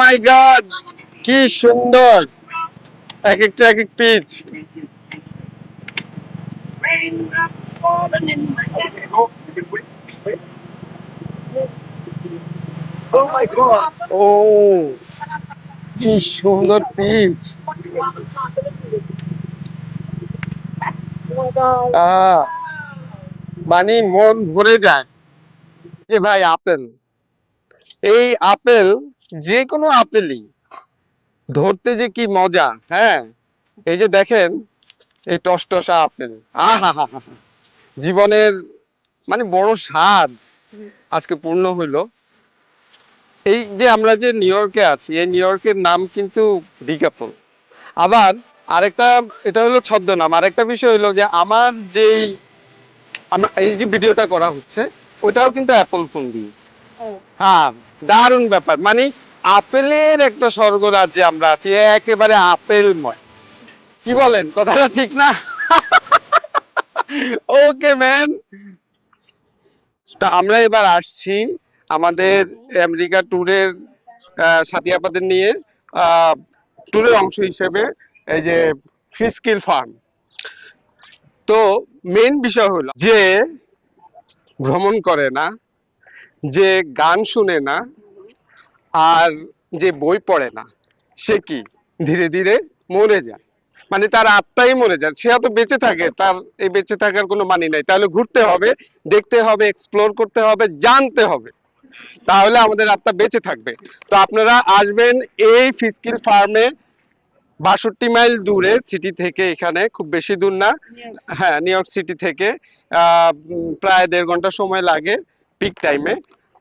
মাই god, কি সুন্দর এক একটা এক এক পিচ। ও, কি সুন্দর পিচ। মানে মন ভরে যায়। এ ভাই আপেল, এই আপেল, যে কোনো আপেলই ধরতে যে কি মজা। হ্যাঁ, এই যে দেখেন, এই টসটসা আপেল, আহা হা হা, জীবনের মানে বড় স্বাদ আজকে পূর্ণ হইলো। এই যে আমরা যে নিউ ইয়র্কে আছি, এই নিউ ইয়র্কের নাম কিন্তু বিগ অ্যাপল। আবার আরেকটা, এটা হলো ছদ্মনাম। আরেকটা বিষয় হলো যে আমার যেই এই যে ভিডিওটা করা হচ্ছে, ওটাও কিন্তু অ্যাপল ফোন দিয়ে। হ্যাঁ, দারুণ ব্যাপার। মানে আপেলের একটা স্বর্গরাজ্যে আমরা আছি, একেবারে আপেলময়। কি বলেন, কথাটা ঠিক না? ওকে ম্যান। তা আমরা এবার আসছি আমাদের আমেরিকা ট্যুরের সাথী আপাদের নিয়ে ট্যুরের অংশ হিসেবে এই যে ফিসকিল ফার্ম। তো মেইন বিষয় হলো যে ভ্রমণ করে না, যে গান শুনে না, আর যে বই পড়ে না, সে কি ধীরে ধীরে মরে যায়। মানে তার আত্মাই মরে যায়, সে এত বেঁচে থাকে, তার এই বেঁচে থাকার কোনো মানে নাই। তাহলে ঘুরতে হবে, দেখতে হবে, এক্সপ্লোর করতে হবে, জানতে হবে, তাহলে আমাদের আত্মা বেঁচে থাকবে। তো আপনারা আসবেন এই ফিসকিল ফার্মে, 62 মাইল দূরে সিটি থেকে, এখানে খুব বেশি দূর না। হ্যাঁ, নিউ ইয়র্ক সিটি থেকে প্রায় 1.5 ঘন্টা সময় লাগে পিক টাইমে।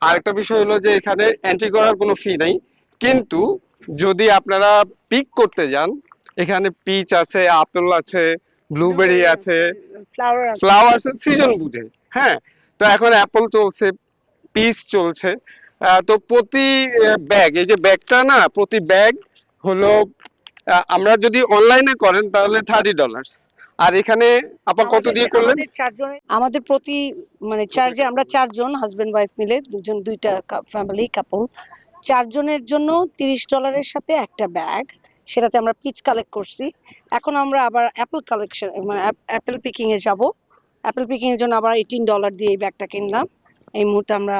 আরেকটা বিষয় হলো যে এখানে এন্ট্রি করার কোনো ফি নেই, কিন্তু যদি আপনারা পিক করতে যান, এখানে পিচ আছে, আপেল আছে, ব্লুবেরি আছে, ফ্লাওয়ার আছে সিজন বুঝে। হ্যাঁ, তো এখন অ্যাপল চলছে, পিস চলছে। তো প্রতি ব্যাগ, এই যে ব্যাগটা না, প্রতি ব্যাগ হলো, আমরা যদি অনলাইনে করেন তাহলে $30। আর এখানে আপা কত দিয়ে করলেন? আমাদের প্রতি মানে চার্জে আমরা 4 জন হাজবেন্ড ওয়াইফ মিলে, দুজন দুইটা ফ্যামিলি কাপল, 4 জনের জন্য $30 সাথে একটা ব্যাগ। সেটাতে আমরা পিচ কালেক্ট করছি। এখন আমরা আবার অ্যাপেল কালেকশন মানে অ্যাপেল পিকিং এ যাব। অ্যাপেল পিকিং এর জন্য আবার $18 দিয়ে এই ব্যাগটা কিনলাম। এই মুহূর্তে আমরা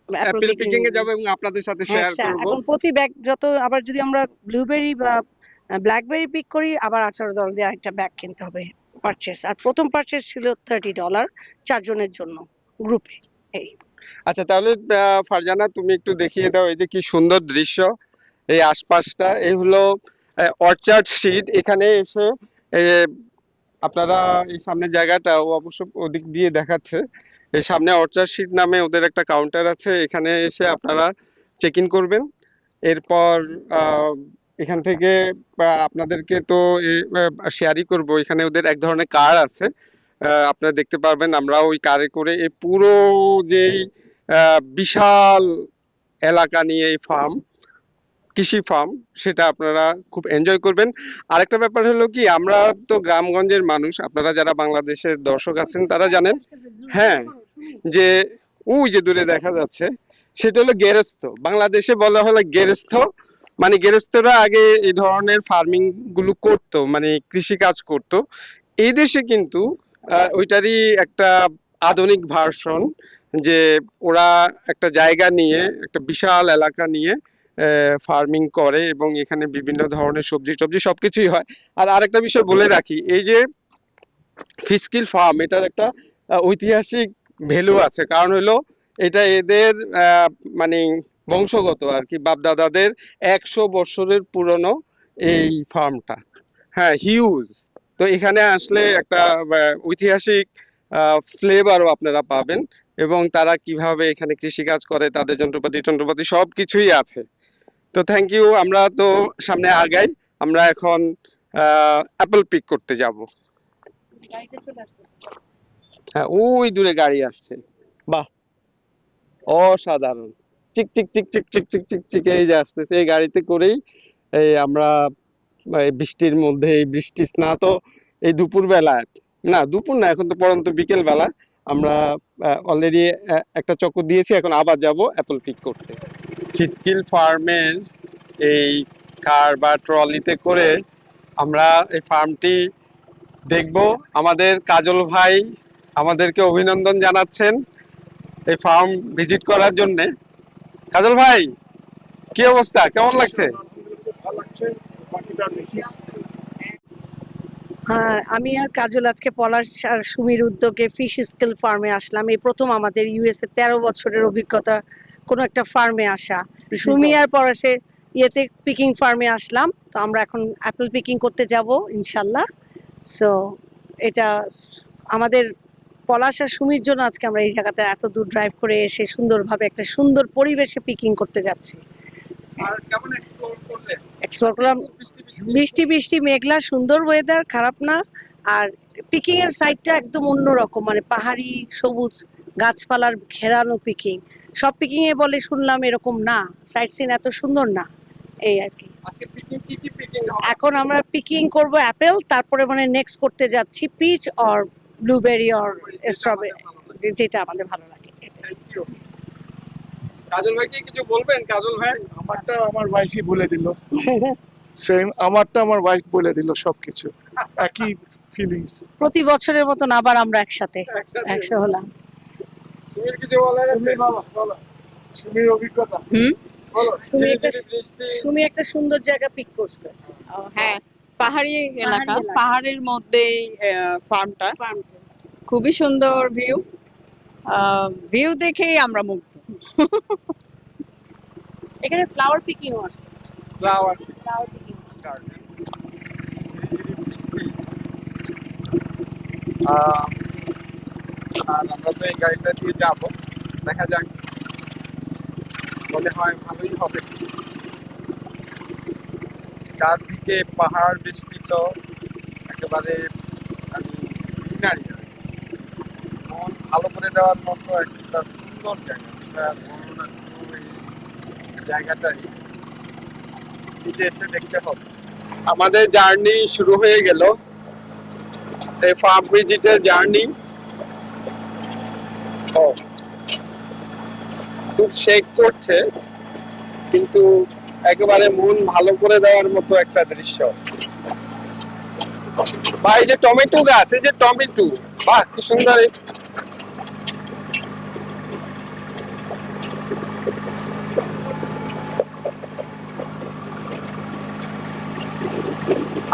অ্যাপেল পিকিং এ যাব এবং আপনাদের সাথে হ্যাঁ, শেয়ার করব। এখন প্রতি ব্যাগ যত, আবার যদি আমরা ব্লুবেরি বা ব্ল্যাকবেরি পিক করি, আবার $18 দিয়ে আরেকটা ব্যাগ কিনতে হবে পারচেস। আর প্রথম পারচেস ছিল $30 4 জনের জন্য গ্রুপে। এই আচ্ছা, তাহলে ফারজানা তুমি একটু দেখিয়ে দাও, এই যে কি সুন্দর দৃশ্য, এই আশপাশটা। এই হলো অর্চার্ড স্ট্রিট। এখানে এসে এই যে আপনারা, এই সামনের জায়গাটা ও অবশ্য ওদিক দিয়ে দেখাচ্ছে, এই সামনে অর্চার্ড স্ট্রিট নামে ওদের একটা কাউন্টার আছে। এখানে এসে আপনারা চেক ইন করবেন। এরপর আহ, এখান থেকে আপনাদেরকে তো শেয়ারই করব। এখানে ওদের এক ধরনের কার আছে, আপনারা দেখতে পারবেন। আমরা ওই কারে করে এই পুরো যেই বিশাল এলাকা নিয়ে এই ফার্ম, কৃষি ফার্ম, সেটা আপনারা খুব এনজয় করবেন। আরেকটা ব্যাপার হলো কি, আমরা তো গ্রামগঞ্জের মানুষ, আপনারা যারা বাংলাদেশের দর্শক আছেন তারা জানেন। হ্যাঁ, যে ওই যে দূরে দেখা যাচ্ছে, সেটা হলো গেরস্ত। বাংলাদেশে বলা হলো গেরস্থ। মানে গেরস্থরা আগে এই ধরনের ফার্মিং গুলো করতো, মানে কৃষি কাজ করতো। এই দেশে কিন্তু ওইটারই একটা আধুনিক ভার্সন, যে ওরা একটা জায়গা নিয়ে, একটা বিশাল এলাকা নিয়ে ফার্মিং করে, এবং এখানে বিভিন্ন ধরনের সবজি টবজি সবকিছুই হয়। আর আরেকটা বিষয় বলে রাখি, এই যে ফিসকিল ফার্ম, এটার একটা ঐতিহাসিক ভ্যালু আছে। কারণ হলো এটা এদের মানে বংশগত আর কি, বাপ দাদাদের 100 বছরের পুরনো এই ফার্মটা। হ্যাঁ, হিউজ। তো এখানে আসলে একটা ঐতিহাসিক ফ্লেভারও আপনারা পাবেন, এবং তারা কিভাবে এখানে কৃষিকাজ করে, তাদের যন্ত্রপাতি যন্ত্রপাতি সবকিছুই আছে। তো থ্যাংক ইউ। আমরা তো সামনে আগাই, আমরা এখন অ্যাপল পিক করতে যাব। হ্যাঁ, ওই দূরে গাড়ি আসছে, বাহ, অসাধারণ। চিক চিক চিক চিক চিক চিক চিক চিক, এই যে আসতেছে, এই গাড়িতে করেই এই আমরা এই বৃষ্টির মধ্যে, এই বৃষ্টি স্নাত এই দুপুর বেলা, না দুপুর না, এখন তো পরন্ত বিকেল বেলা, আমরা অলরেডি একটা চক্কর দিয়েছি, এখন আবার যাব অ্যাপল পিক করতে। ফিসকিল ফার্মের এই কার বা ট্রলিতে করে আমরা এই ফার্মটি দেখব। আমাদের কাজল ভাই আমাদেরকে অভিনন্দন জানাচ্ছেন এই ফার্ম ভিজিট করার জন্য। কাজল ভাই, কি অবস্থা, কেমন লাগছে? ভালো লাগছে, বাকিটা দেখি। হ্যাঁ, আমি আর কাজল আজকে পলাশ আর সুমির উদ্যোগে ফিশ স্কেল ফার্মে আসলাম। এই প্রথম আমাদের ইউএসএ 13 বছরের অভিজ্ঞতা কোনো একটা ফার্মে আসা। সুমি আর পলাশের ইয়েতে পিকিং ফার্মে আসলাম। তো আমরা এখন অ্যাপেল পিকিং করতে যাব ইনশাল্লাহ। সো এটা আমাদের পলাশ আর সুমির জন্য আজকে আমরা এই জায়গাটা এত দূর ড্রাইভ করে এসে সুন্দরভাবে একটা সুন্দর পরিবেশে পিকিং করতে যাচ্ছি। আর কেমন এক্সপ্লোর করলেন? এক্সপ্লোর করলাম, বৃষ্টি বৃষ্টি মেঘলা, সুন্দর ওয়েদার, খারাপ না। আর পিকিং এর সাইডটা একদম অন্যরকম, মানে পাহাড়ি সবুজ গাছপালার ঘেরানো পিকিং। সব পিকিং এ বলে শুনলাম এরকম না, সাইড সিন এত সুন্দর না, এই আর কি। আজকে পিকিং কি কি পিকিং হবে? এখন আমরা পিকিং করব অ্যাপেল, তারপরে মানে নেক্সট করতে যাচ্ছি peach or blueberry or strawberry, যেটা আমাদের ভালো লাগে। Thank you. কাজল ভাই কি কিছু বলবেন? কাজল ভাই, আমারটা আমার ওয়াইফই বলে দিল, সেম আমারটা আমার ওয়াইফ বলে দিল সবকিছু, একই ফিলিংস। প্রতি বছরের মতন আবার আমরা একসাথে একসাথে। একশো হলাম। তুমি কিছু বলার আছে? বলো, সুমির অভিজ্ঞতা বলো। সুমি একটা সুন্দর জায়গা পিক করছে। হ্যাঁ, পাহাড়ি এলাকা, এলাকা। পাহাড়ের মধ্যেই ফার্মটা, খুবই সুন্দর ভিউ। ভিউ দেখেই আমরা মুগ্ধ। এখানে ফ্লাওয়ার পিকিং আছে। Flower flower picking garden. আর আমরা তো এই গাড়িটা দিয়ে যাবো, দেখা যাক, মনে হয় ভালোই হবে। চারদিকে পাহাড় বেষ্টিত, একেবারে আমি গ্রিনারি, মন ভালো করে দেওয়ার মতো একটা সুন্দর জায়গা, যেটা বর্ণনা শুধু এই জায়গাটাই নিজে এসে দেখতে হবে। আমাদের জার্নি শুরু হয়ে গেল, এই ফার্ম ভিজিটের জার্নি। ও, খুব শেক করছে, কিন্তু একেবারে মন ভালো করে দেওয়ার মতো একটা দৃশ্য। বা এই যে টমেটো গাছ, এই যে টমেটো, বাহ কি সুন্দর।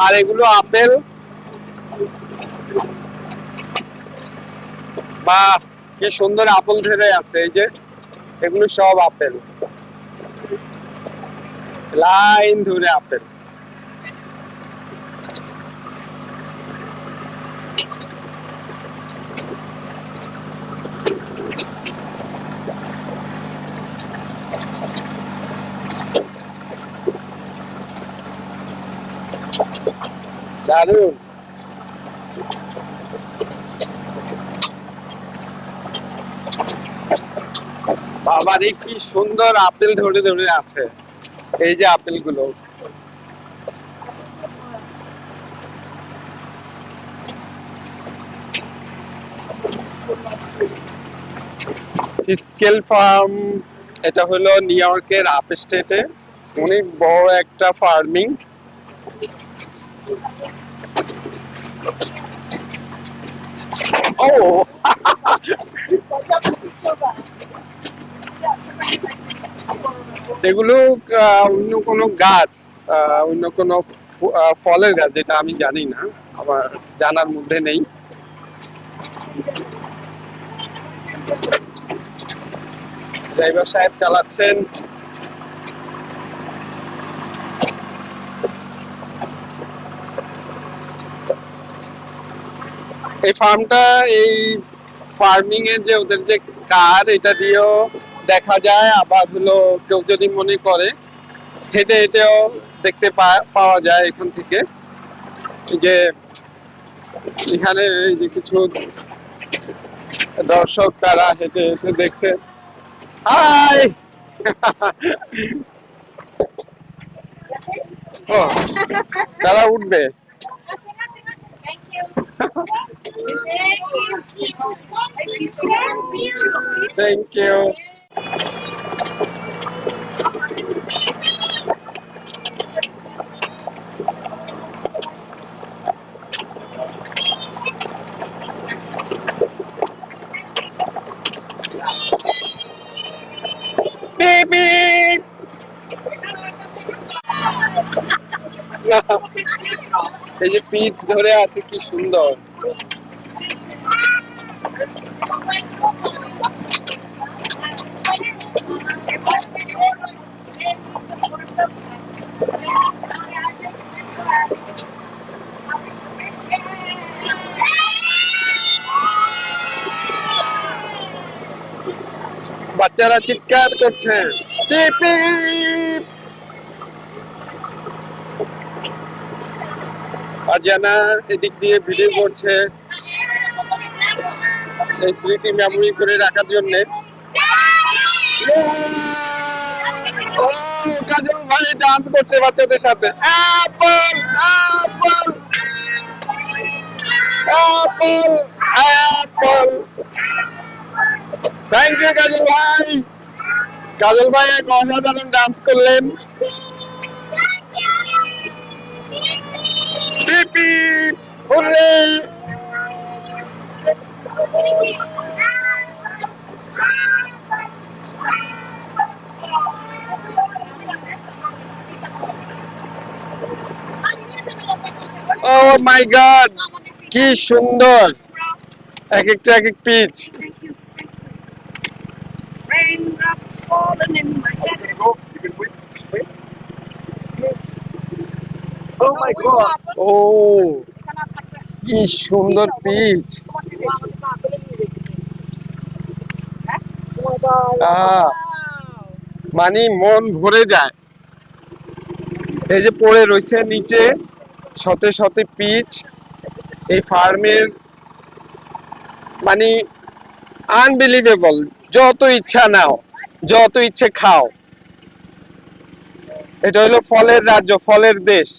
আর এগুলো আপেল, বাহ কি সুন্দর আপেল ধরে আছে। এই যে এগুলো সব আপেল, লাইন ধরে আপেল। দারুন। বাবারে কি সুন্দর আপেল ধরে ধরে আছে। এই যে আপেল গুলো, স্কেল ফার্ম। এটা হলো নিউ ইয়র্কের আপ স্টেটে অনেক বড় একটা ফার্মিং। ও এগুলো অন্য কোনো গাছ, অন্য কোনো ফলের গাছ, যেটা আমি জানি না, আমার জানার মধ্যে নেই। ড্রাইভার সাহেব চালাচ্ছেন। এই ফার্মটা, এই ফার্মিং এর যে ওদের যে কার, এটা দিয়েও দেখা যায়। আবার হলো কেউ যদি মনে করে হেঁটে হেঁটেও দেখতে পাওয়া যায় এখান থেকে। এই যে এখানে এই যে কিছু দর্শক, তারা হেঁটে হেঁটে দেখছে। হাই ও, তারা উঠবে। Thank you. এই যে পিচ ধরে আছে কি সুন্দর। বাচ্চারা চিৎকার করছে, পিপ পিপ। ফারজানা এদিক দিয়ে ভিডিও করছে এই স্মৃতি মেমোরি করে রাখার জন্য। ও কাজল ভাই ডান্স করছে বাচ্চাদের সাথে। Apple apple apple apple. Thank you Kajal ভাই। কাজল ভাই এক অসাধারণ ডান্স করলেন। পিপ পিপ, হুররে। ও মাই গড, কি সুন্দর এক একটা এক এক পিচ। ও কি সুন্দর পিচ। মানে মন ভরে যায়। এই যে পড়ে রয়েছে নিচে শতে শতে পিচ। এই ফার্মের মানে আনবিলিভেবল। যত ইচ্ছা নাও, যত ইচ্ছে খাও। এটা হলো ফলের রাজ্য, ফলের দেশ।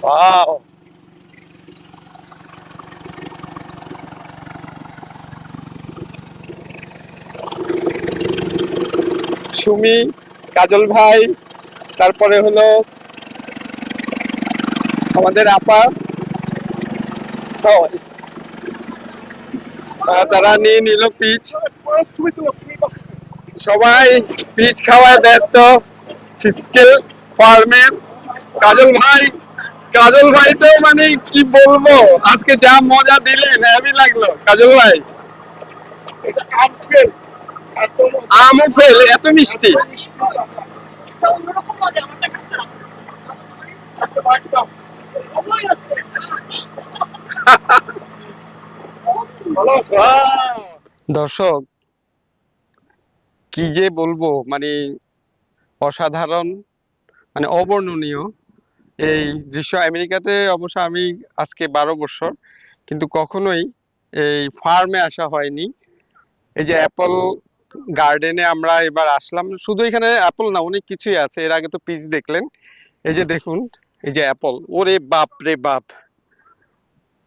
ওয়াও। সুমি, কাজল ভাই, তারপরে হলো আমাদের আপা। ও, তারা নিয়ে নিল পিচ। সবাই পিচ খাওয়ায় ব্যস্ত ফিজিক্যাল ফার্মের। কাজল ভাই, কাজল ভাই তো মানে কি বলবো, আজকে যা মজা দিলেন, হেভি লাগলো কাজল ভাই। আমও ফেল, এত মিষ্টি। দর্শক কি যে বলবো, মানে অসাধারণ, মানে অবর্ণনীয় এই দৃশ্য। আমেরিকাতে অবশ্য আমি আজকে 12 বছর, কিন্তু কখনোই এই ফার্মে আসা হয়নি। এই যে অ্যাপল গার্ডেনে আমরা এবার আসলাম, শুধু এখানে অ্যাপল না, অনেক কিছুই আছে। এর আগে তো পিচ দেখলেন, এই যে দেখুন, এই যে অ্যাপল, ওরে বাপ রে বাপ।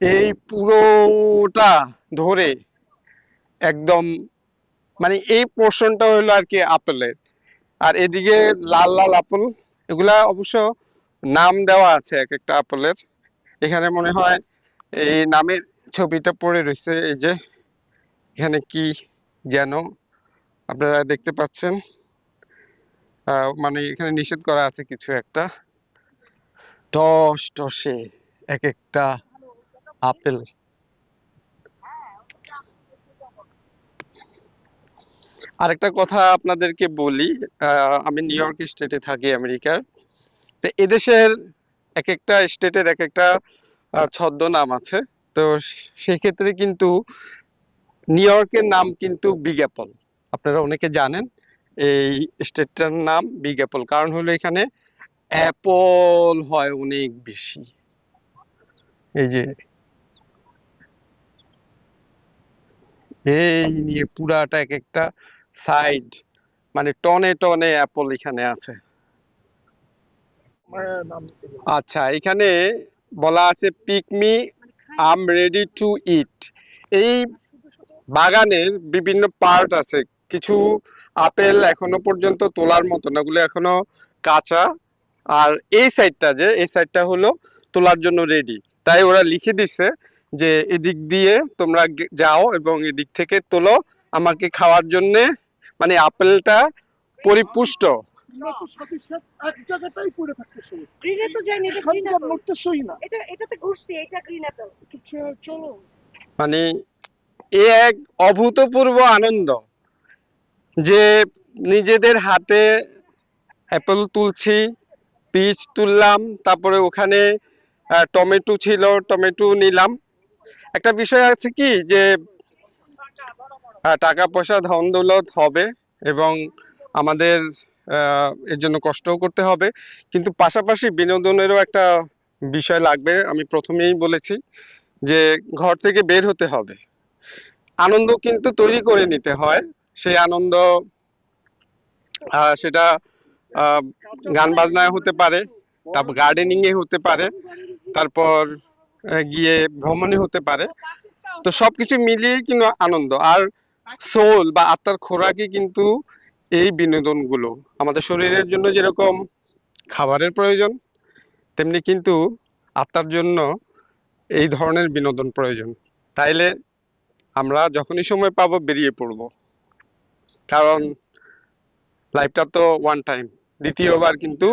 এই পুরোটা ধরে একদম, মানে এই পোর্শনটা হলো আর কি আপেলের। আর এদিকে লাল লাল আপেল, এগুলা অবশ্য নাম দেওয়া আছে এক একটা আপেলের। এখানে মনে হয় এই নামের ছবিটা পড়ে রয়েছে। এই যে এখানে কি যেন আপনারা দেখতে পাচ্ছেন, মানে এখানে নিষেধ করা আছে কিছু একটা। টস টসে এক একটা আপেল। আরেকটা কথা আপনাদেরকে বলি, আমি নিউ ইয়র্ক স্টেটে থাকি আমেরিকার। তো এদেশের এক একটা স্টেটের এক একটা ছদ্মনাম আছে। তো সেক্ষেত্রে কিন্তু নিউ ইয়র্কের নাম কিন্তু বিগ অ্যাপল। আপনারা অনেকে জানেন এই স্টেটটার নাম বিগ অ্যাপল, কারণ হলো এখানে অ্যাপল হয় অনেক বেশি। এই যে এই নিয়ে পুরাটা এক একটা সাইড, মানে টনে টনে অ্যাপল এখানে আছে। আচ্ছা, এখানে বলা আছে পিকমি, আম রেডি টু ইট। এই বাগানের বিভিন্ন পার্ট আছে। কিছু আপেল এখনো পর্যন্ত তোলার মতো না, ওগুলো এখনো কাঁচা। আর এই সাইডটা, যে এই সাইডটা হলো তোলার জন্য রেডি। তাই ওরা লিখে দিচ্ছে যে এদিক দিয়ে তোমরা যাও এবং এদিক থেকে তোলো আমাকে খাওয়ার জন্য। মানে আপেলটা পরিপুষ্ট, সাথীর সাথে এক জায়গাটাই পড়ে থাকতেছে, গ্রিনে তো যাইনি, এটা গ্রিন এখানকার নড়তেছই না। এটাতে ঘুরছি, এটা গ্রিন অ্যাপেল। চলো। মানে এ এক অভূতপূর্ব আনন্দ যে নিজেদের হাতে অ্যাপেল তুলছি, পিচ তুললাম, তারপরে ওখানে টমেটো ছিল, টমেটো নিলাম। একটা বিষয় আছে কি যে টাকা পয়সা ধন দৌলত হবে এবং আমাদের এর জন্য কষ্টও করতে হবে, কিন্তু পাশাপাশি বিনোদনেরও একটা বিষয় লাগবে। আমি প্রথমেই বলেছি যে ঘর থেকে বের হতে হবে, আনন্দ কিন্তু তৈরি করে নিতে হয়। সেই আনন্দ সেটা আহ, গান বাজনায় হতে পারে, তারপর গার্ডেনিং এ হতে পারে, তারপর গিয়ে ভ্রমণে হতে পারে। তো সবকিছু মিলিয়ে কিন্তু আনন্দ। আর সোল বা আত্মার খোরাকই কিন্তু এই বিনোদনগুলো। আমাদের শরীরের জন্য যেরকম খাবারের প্রয়োজন, তেমনি কিন্তু আত্মার জন্য এই ধরনের বিনোদন প্রয়োজন। তাইলে আমরা যখনই সময় পাবো বেরিয়ে পড়বো, কারণ লাইফটা তো ওয়ান টাইম, দ্বিতীয়বার কিন্তু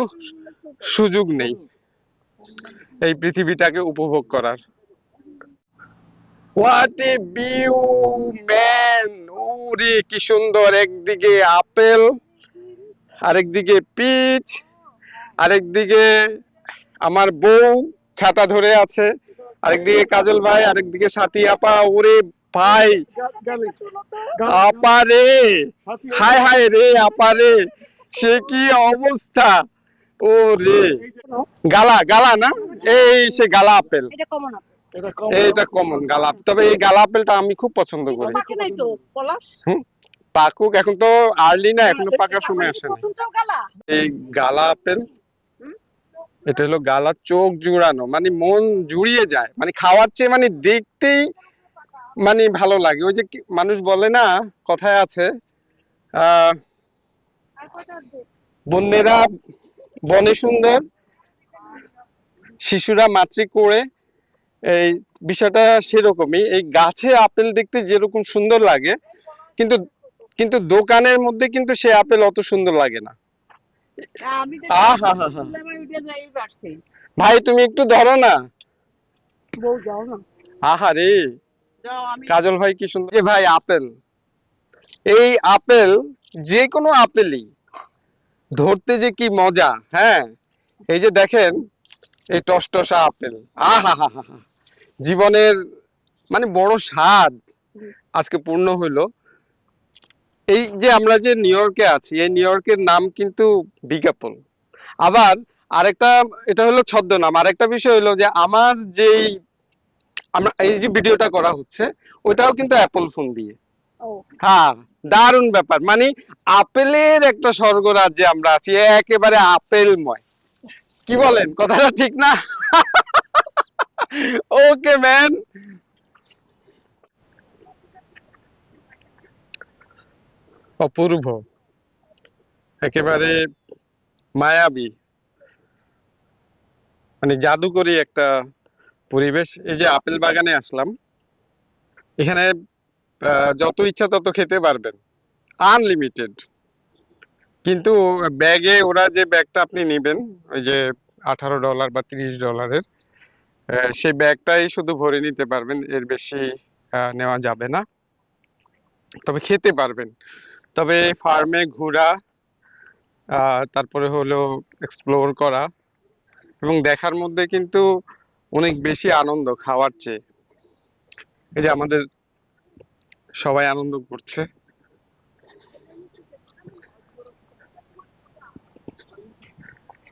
সুযোগ নেই এই পৃথিবীটাকে উপভোগ করার। What a view man! ওরে কি সুন্দর! একদিকে আপেল, আরেকদিকে পিচ, আরেকদিকে আমার বউ ছাতা ধরে আছে, আরেকদিকে কাজল ভাই, আরেকদিকে সাথী আপা। ওরে ভাই, আপা রে, হায় হায় রে আপা রে, সে কি অবস্থা! ও রে, গালা গালা না, এই সে গালা আপেল, এটা কমন আপেল। এইটা কমন গালা আপেল। তবে এই গালা আপেলটা আমি খুব পছন্দ করি। পাকে নাই তো পলাশ। হুম, পাকুক, এখন তো আর্লি না, এখনো পাকার সময় আসে না। প্রথমটাও গালা। এই গালা আপেল, এটা হলো গালা, চোখ জুড়ানো, মানে মন জুড়িয়ে যায়, মানে খাওয়ার চেয়ে মানে দেখতেই মানে ভালো লাগে। ওই যে মানুষ বলে না, কথায় আছে আহ বন্যেরা বনে সুন্দর, শিশুরা মাতৃ কোলে। এই বিষয়টা সেরকমই। এই গাছে আপেল দেখতে যেরকম সুন্দর লাগে, কিন্তু কিন্তু দোকানের মধ্যে কিন্তু সে আপেল অত সুন্দর লাগে না। আমি আহা হা হা, ভাই তুমি একটু ধরো না। বউ যাও না। আহা রে, যাও, আমি কাজল ভাই কি সুন্দর! যে ভাই আপেল, এই আপেল, যে কোনো আপেলই ধরতে যে কি মজা! হ্যাঁ, এই যে দেখেন, এই টসটসা আপেল, আহা হা হা হা, জীবনের মানে বড় স্বাদ আজকে পূর্ণ হইলো। এই যে আমরা যে নিউ ইয়র্কে আছি, এই নিউ ইয়র্কের নাম কিন্তু বিগ অ্যাপল। আবার আরেকটা, এটা হলো ছদ্মনাম। আরেকটা বিষয় হলো যে আমার যেই, আমরা এই যে ভিডিওটা করা হচ্ছে, ওটাও কিন্তু অ্যাপল ফোন দিয়ে। ও হ্যাঁ, দারুণ ব্যাপার। মানে আপেলের একটা স্বর্গরাজ্যে আমরা আছি, একেবারে আপেলময়। কি বলেন, কথাটা ঠিক না? ওকে ম্যান। অপূর্ব, একেবারে মায়াবী, মানে জাদুকরী একটা পরিবেশ। এই যে আপেল বাগানে আসলাম, এখানে যত ইচ্ছা তত খেতে পারবেন, আনলিমিটেড। কিন্তু ব্যাগে, ওরা যে ব্যাগটা আপনি নেবেন, ওই যে $18 বা $30, সেই ব্যাগটাই শুধু ভরে নিতে পারবেন, এর বেশি নেওয়া যাবে না। তবে খেতে পারবেন। তবে ফার্মে ঘোরা, তারপরে হলো এক্সপ্লোর করা এবং দেখার মধ্যে কিন্তু অনেক বেশি আনন্দ খাওয়ার চেয়ে। এই যে আমাদের সবাই আনন্দ করছে,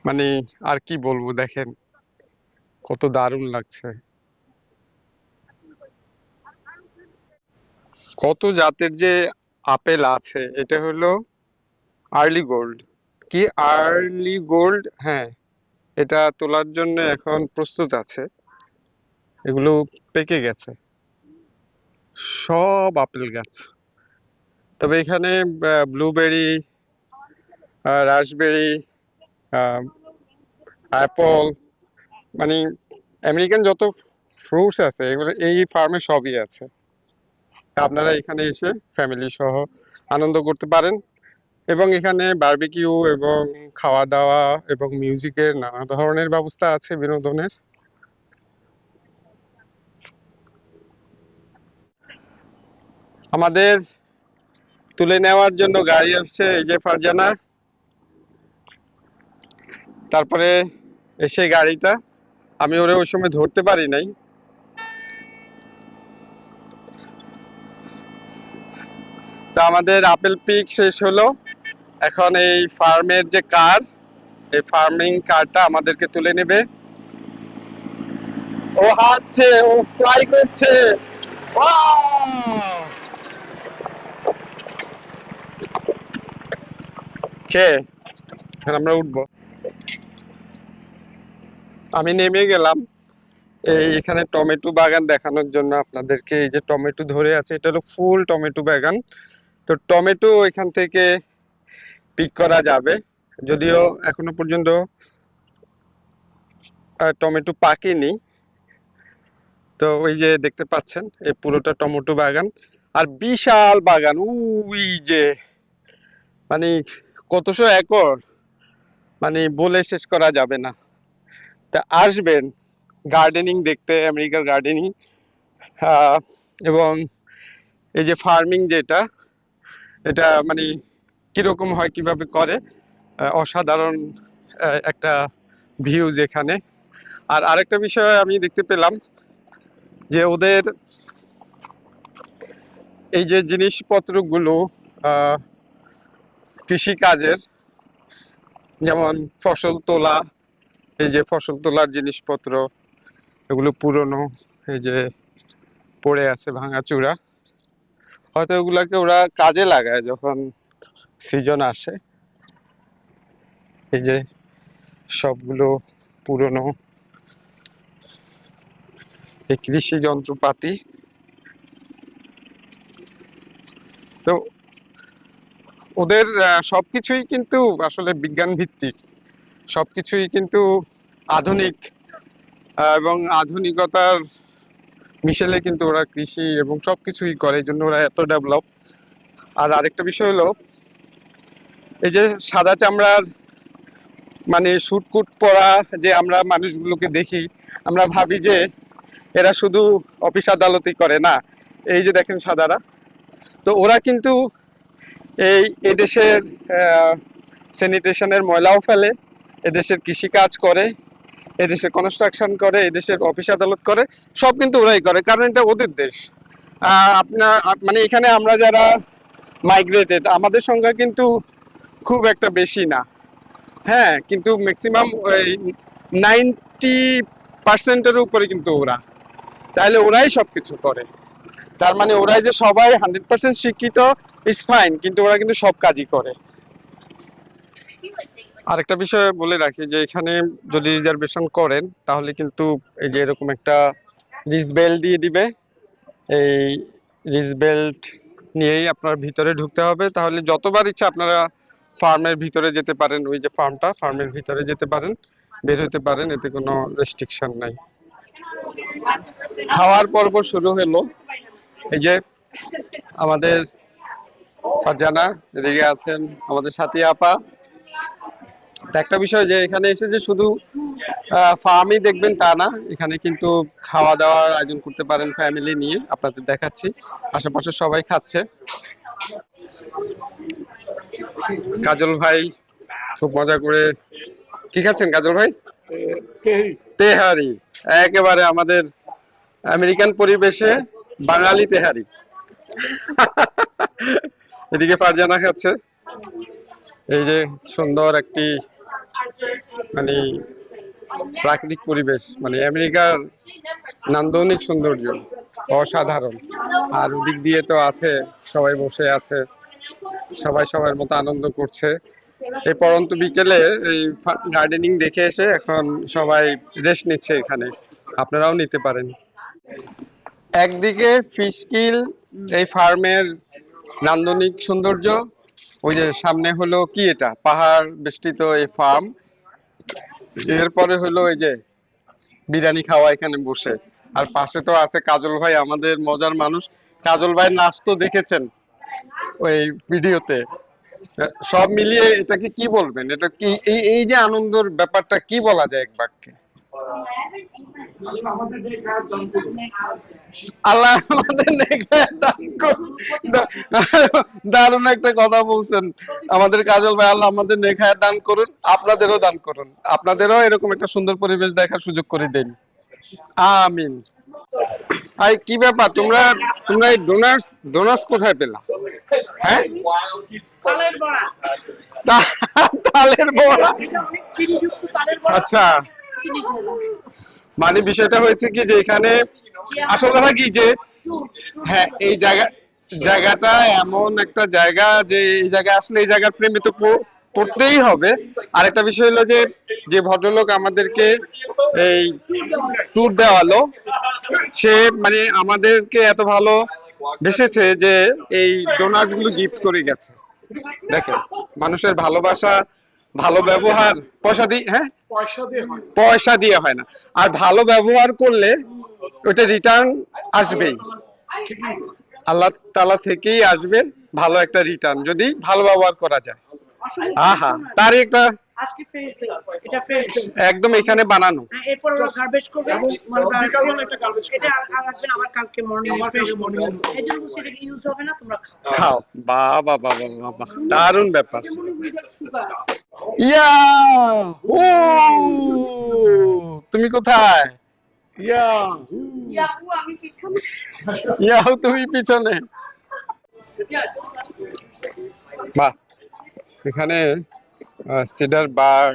মানে আর কি বলবো, দেখেন কত দারুণ লাগছে। কত জাতের যে আপেল আছে। এটা হলো আর্লি গোল্ড। কি আর্লি গোল্ড? হ্যাঁ, এটা তোলার জন্য এখন প্রস্তুত আছে। এগুলো পেকে গেছে, সব আপেল গাছ। তবে এখানে ব্লুবেরি, রাসবেরি, অ্যাপল, মানে আমেরিকান যত ফ্রুটস আছে, এগুলো এই ফার্মে সবই আছে। আপনারা এখানে এসে ফ্যামিলি সহ আনন্দ করতে পারেন এবং এখানে বারবিকিউ এবং খাওয়া দাওয়া এবং মিউজিকের নানা ধরনের ব্যবস্থা আছে বিনোদনের। আমাদের তুলে নেওয়ার জন্য গাড়ি আসছে, এই যে ফারজানা, তারপরে এসে গাড়িটা আমি ওরে ওই সময় ধরতে পারি নাই। তো আমাদের আপেল পিক শেষ হলো, এখন এই ফার্মের যে কার, এই ফার্মিং কারটা আমাদেরকে তুলে নেবে। ও হাঁটছে, ও ফ্লাই করছে। কে এখন আমরা উঠবো। আমি নেমে গেলাম এই এখানে টমেটো বাগান দেখানোর জন্য আপনাদেরকে। এই যে টমেটো ধরে আছে, এটা হলো ফুল টমেটো বাগান। তো টমেটো এখান থেকে পিক করা যাবে, যদিও এখনো পর্যন্ত টমেটো পাকেনি। তো ওই যে দেখতে পাচ্ছেন এই পুরোটা টমেটো বাগান, আর বিশাল বাগান ওই যে, মানে কতশো একর, মানে বলে শেষ করা যাবে না। তা আসবেন গার্ডেনিং দেখতে, আমেরিকার গার্ডেনিং। এবং এই যে ফার্মিং যেটা, এটা মানে কিরকম হয়, কিভাবে করে, অসাধারণ একটা ভিউজ এখানে। আর আরেকটা বিষয় আমি দেখতে পেলাম যে ওদের এই যে জিনিসপত্রগুলো কৃষি কাজের, যেমন ফসল তোলা, এই যে ফসল তোলার জিনিসপত্র, এগুলো পুরনো, এই যে পড়ে আছে ভাঙাচুরা, হয়তো এগুলাকে ওরা কাজে লাগায় যখন সিজন আসে। এই যে সবগুলো পুরনো এই কৃষি যন্ত্রপাতি। তো ওদের সবকিছুই কিন্তু আসলে বিজ্ঞান ভিত্তিক, সবকিছুই কিন্তু আধুনিক, এবং আধুনিকতার মিশেলে কিন্তু ওরা কৃষি এবং সবকিছুই করে, এই জন্য ওরা এত ডেভেলপ। আর আরেকটা বিষয় হলো এই যে সাদা চামড়ার মানে শুটকুট পরা যে আমরা মানুষগুলোকে দেখি, আমরা ভাবি যে এরা শুধু অফিস আদালতই করে, না। এই যে দেখেন সাদারা, তো ওরা কিন্তু এই এদেশের স্যানিটেশনের ময়লাও ফেলে, এদেশের কৃষি কাজ করে, এদেশের কনস্ট্রাকশন করে, এদেশের অফিস আদালত করে, সব কিন্তু ওরাই করে, কারণ এটা ওদের দেশ। আপনার মানে এখানে আমরা যারা মাইগ্রেটেড, আমাদের সংখ্যা কিন্তু খুব একটা বেশি না, হ্যাঁ, কিন্তু ম্যাক্সিমাম ওই 90%-এর উপরে কিন্তু ওরা, তাহলে ওরাই সবকিছু করে। তার মানে ওরাই যে সবাই 100% শিক্ষিত, ইটস ফাইন, কিন্তু ওরা কিন্তু সব কাজই করে। আরেকটা বিষয় বলে রাখি যে এখানে যদি রিজার্ভেশন করেন তাহলে কিন্তু এই যে এরকম একটা রিস্ট বেল্ট দিয়ে দিবে। এই রিস্ট বেল্ট নিয়েই আপনার ভিতরে ঢুকতে হবে, তাহলে যতবার ইচ্ছা আপনারা ফার্মের ভিতরে যেতে পারেন। ওই যে ফার্মটা, ফার্মের ভিতরে যেতে পারেন, বের হতে পারেন, এতে কোনো রেস্ট্রিকশন নাই। খাওয়ার পর্ব শুরু হলো। এই যে আমাদের ফারজানা এদিকে আছেন, আমাদের সাথী আপা। তা একটা বিষয় যে এখানে এসে যে শুধু ফার্মই দেখবেন তা না, এখানে কিন্তু খাওয়া দাওয়ার আয়োজন করতে পারেন ফ্যামিলি নিয়ে। আপনাদের দেখাচ্ছি, আশেপাশে সবাই খাচ্ছে। কাজল ভাই খুব মজা করে, ঠিক আছেন কাজল ভাই? তেহারি, একেবারে আমাদের আমেরিকান পরিবেশে বাঙালি তেহারি। এদিকে ফারজানা খাচ্ছে। এই যে সুন্দর একটি মানে প্রাকৃতিক পরিবেশ, মানে আমেরিকার নান্দনিক সৌন্দর্য অসাধারণ। আর ওদিক দিয়ে তো আছে, সবাই বসে আছে, সবাই সবার মতো আনন্দ করছে। এই পরন্ত বিকেলে এই গার্ডেনিং দেখে এসে এখন সবাই রেস্ট নিচ্ছে এখানে, আপনারাও নিতে পারেন। একদিকে ফিশ কিল, এই ফার্মের নান্দনিক সৌন্দর্য, ওই যে সামনে হলো কি, এটা পাহাড় বেষ্টিত এই ফার্ম, এরপরে হলো এই যে বিরিয়ানি খাওয়া এখানে বসে। আর পাশে তো আছে কাজল ভাই, আমাদের মজার মানুষ। কাজল ভাই নাচ তো দেখেছেন ওই ভিডিওতে, সব মিলিয়ে এটাকে কি বলবেন, এটা কি এই এই যে আনন্দের ব্যাপারটা কি বলা যায় এক বাক্যে? আল্লাহ আমাদের নেখায় দান করুন। দারুণ একটা কথা বলছেন আমাদের কাজল ভাই, আল্লাহ আমাদের নেখায় দান করুন, আপনাদেরও দান করুন, আপনাদেরও এরকম একটা সুন্দর পরিবেশ দেখার সুযোগ করে দিন। আমিন। আই কি ব্যাপার, তোমরা তোমরা এই ডোনার্স ডোনার্স কোথায় পেলা? হ্যাঁ, তালের বড়া। আচ্ছা, মানে বিষয়টা হয়েছে কি যে এখানে আসল কথা কি যে, হ্যাঁ এই জায়গাটা এমন একটা জায়গা যে এই জায়গায় আসলে এই জায়গার প্রেমে তো পড়তেই হবে। আর একটা বিষয় হলো যে, যে ভদ্রলোক আমাদেরকে এই ট্যুর দেওয়ালো, সে মানে আমাদেরকে এত ভালো বেসেছে যে এই ডোনাটস গুলো গিফট করে গেছে। দেখেন, মানুষের ভালোবাসা, ভালো ব্যবহার পয়সা দিয়ে, হ্যাঁ পয়সা দিয়ে হয় না, আর ভালো ব্যবহার করলে ওটা রিটার্ন আসবেই, আল্লাহ তাআলা থেকেই আসবে ভালো একটা রিটার্ন যদি ভালো ব্যবহার করা যায়। আহা, তার একটা একদম এখানে বানানো। এরপর ওরা গার্বেজ করবে, এটা রাখবেন আবার কালকে মর্নিং ফ্রেশ মর্নিং, এই জন্য সেটা ইউজ হবে না, তোমরা খাও। খাও, বাহ বাহ বাহ বাহ বাহ, দারুণ ব্যাপার। ইয়া, ও তুমি কোথায়? ইয়াহু তুমি পিছনে। বাহ, এখানে সিডার বার,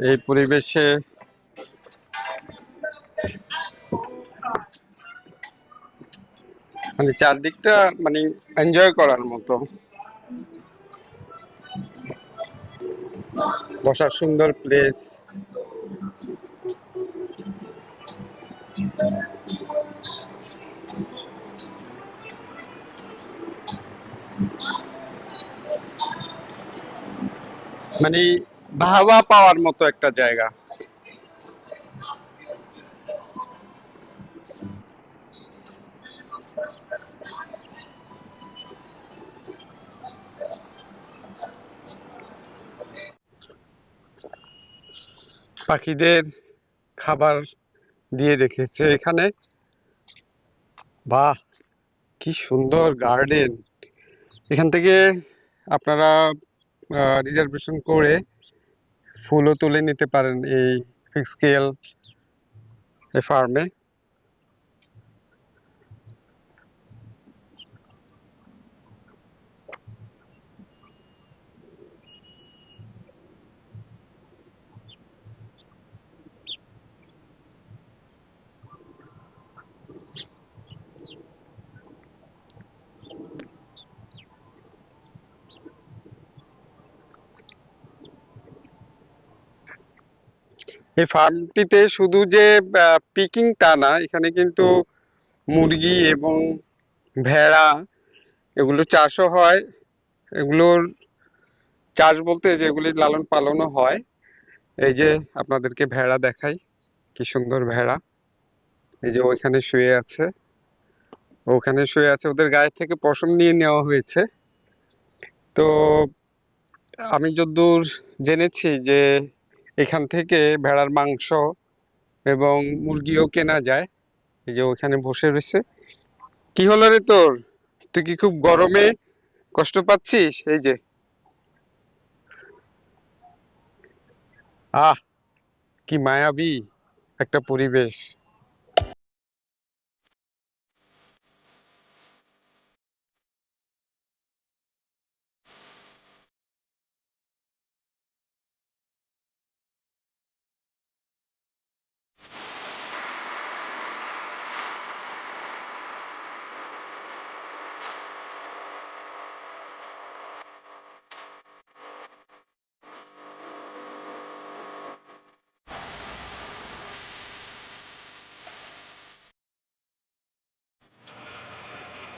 এই পরিবেশে মানে চারদিকটা মানে এনজয় করার মতো, বসার সুন্দর প্লেস। মানে বাহবা পাওয়ার মতো একটা জায়গা। পাখিদের খাবার দিয়ে রেখেছে এখানে। বাহ, কি সুন্দর গার্ডেন। এখান থেকে আপনারা রিজার্ভেশন করে ফুলও তুলে নিতে পারেন এই ফিক্সকেল ফার্মে। এই ফার্মটিতে শুধু যে পিকিং তা না, এখানে কিন্তু মুরগি এবং ভেড়া এগুলো চাষও হয়। এগুলোর চাষ বলতে যেগুলি লালন পালনও হয়। এই যে আপনাদেরকে ভেড়া দেখাই, কি সুন্দর ভেড়া। এই যে ওইখানে শুয়ে আছে, ওখানে শুয়ে আছে, ওদের গায়ে থেকে পশম নিয়ে নেওয়া হয়েছে। তো আমি যতদূর জেনেছি যে এখান থেকে ভেড়ার মাংস এবং মুরগিও কেনা যায়। এই যে ওখানে বসে রয়েছে। কি হলো রে তোর, তুই কি খুব গরমে কষ্ট পাচ্ছিস? এই যে, আহ কি মায়াবী একটা পরিবেশ।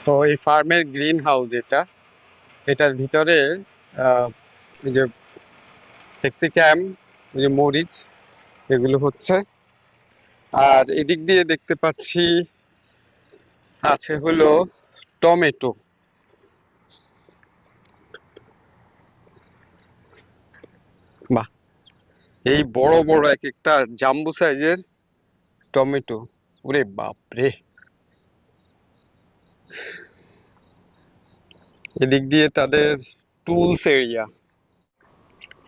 তো এই ফার্মের গ্রিন হাউস এটা, এটার ভিতরে আহ এই যে ক্যাপসিকাম, এই যে মরিচ, এগুলো হচ্ছে। আর এদিক দিয়ে দেখতে পাচ্ছি আছে হলো টমেটো। বাহ, এই বড় বড় এক একটা জাম্বু সাইজের টমেটো, ওরে বাপ রে। এদিক দিয়ে তাদের টুলস এরিয়া,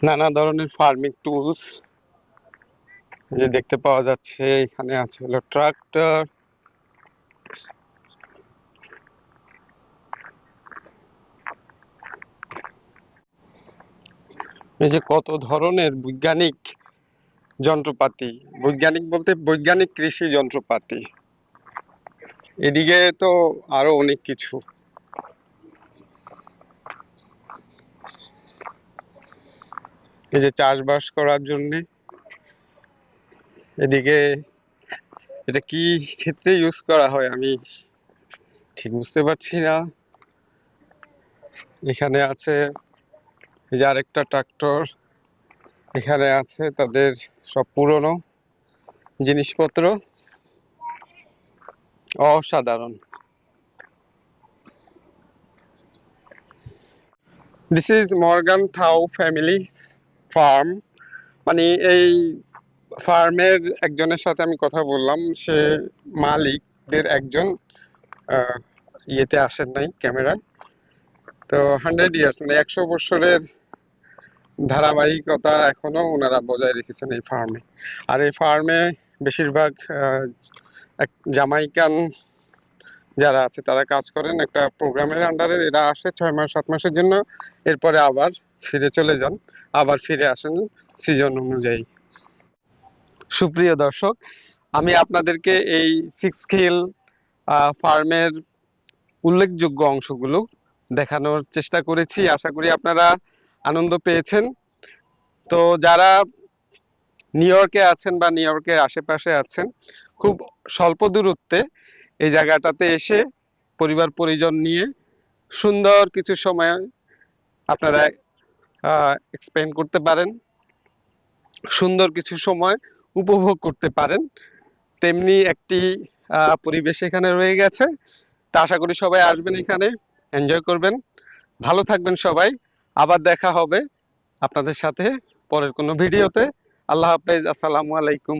নানা ধরনের ফার্মিং টুলস যে দেখতে পাওয়া যাচ্ছে। এখানে আছে হলো ট্রাক্টর, এই যে কত ধরনের বৈজ্ঞানিক যন্ত্রপাতি, বৈজ্ঞানিক বলতে বৈজ্ঞানিক কৃষি যন্ত্রপাতি। এদিকে তো আরো অনেক কিছু, এই যে চাষবাস করার জন্য। এদিকে এটা কি ক্ষেত্রে ইউজ করা হয় আমি ঠিক বুঝতে পারছি না। এখানে আছে এই যে আরেকটা ট্রাক্টর, এখানে আছে তাদের সব পুরনো জিনিসপত্র, অসাধারণ। This is Morgan থাউ family farm, মানে এই ফার্মের একজনের সাথে আমি কথা বললাম, সে মালিকদের একজন, আহ, ইয়েতে আসেন নাই ক্যামেরায়। তো 100 ইয়ার্স মানে 100 বছরের ধারাবাহিকতা এখনো ওনারা বজায় রেখেছেন এই ফার্মে। আর এই ফার্মে বেশিরভাগ জামাইকান যারা আছে তারা কাজ করেন একটা প্রোগ্রামের আন্ডারে। এরা আসে 6 মাস 7 মাসের জন্য, এরপরে আবার ফিরে চলে যান, আবার ফিরে আসেন সিজন অনুযায়ী। সুপ্রিয় দর্শক, আমি আপনাদেরকে এই ফিক্স হিল ফার্মের উল্লেখযোগ্য অংশগুলো দেখানোর চেষ্টা করেছি। আশা করি আপনারা আনন্দ পেয়েছেন। তো যারা নিউ ইয়র্কে আছেন বা নিউ ইয়র্কের আশেপাশে আছেন, খুব স্বল্প দূরত্বে এই জায়গাটাতে এসে পরিবার পরিজন নিয়ে সুন্দর কিছু সময় আপনারা এক্সপেন্ড করতে পারেন, সুন্দর কিছু সময় উপভোগ করতে পারেন। তেমনি একটি পরিবেশ এখানে রয়ে গেছে। তা আশা করি সবাই আসবেন, এখানে এনজয় করবেন। ভালো থাকবেন সবাই, আবার দেখা হবে আপনাদের সাথে পরের কোনো ভিডিওতে। আল্লাহ হাফেজ, আসসালামু আলাইকুম।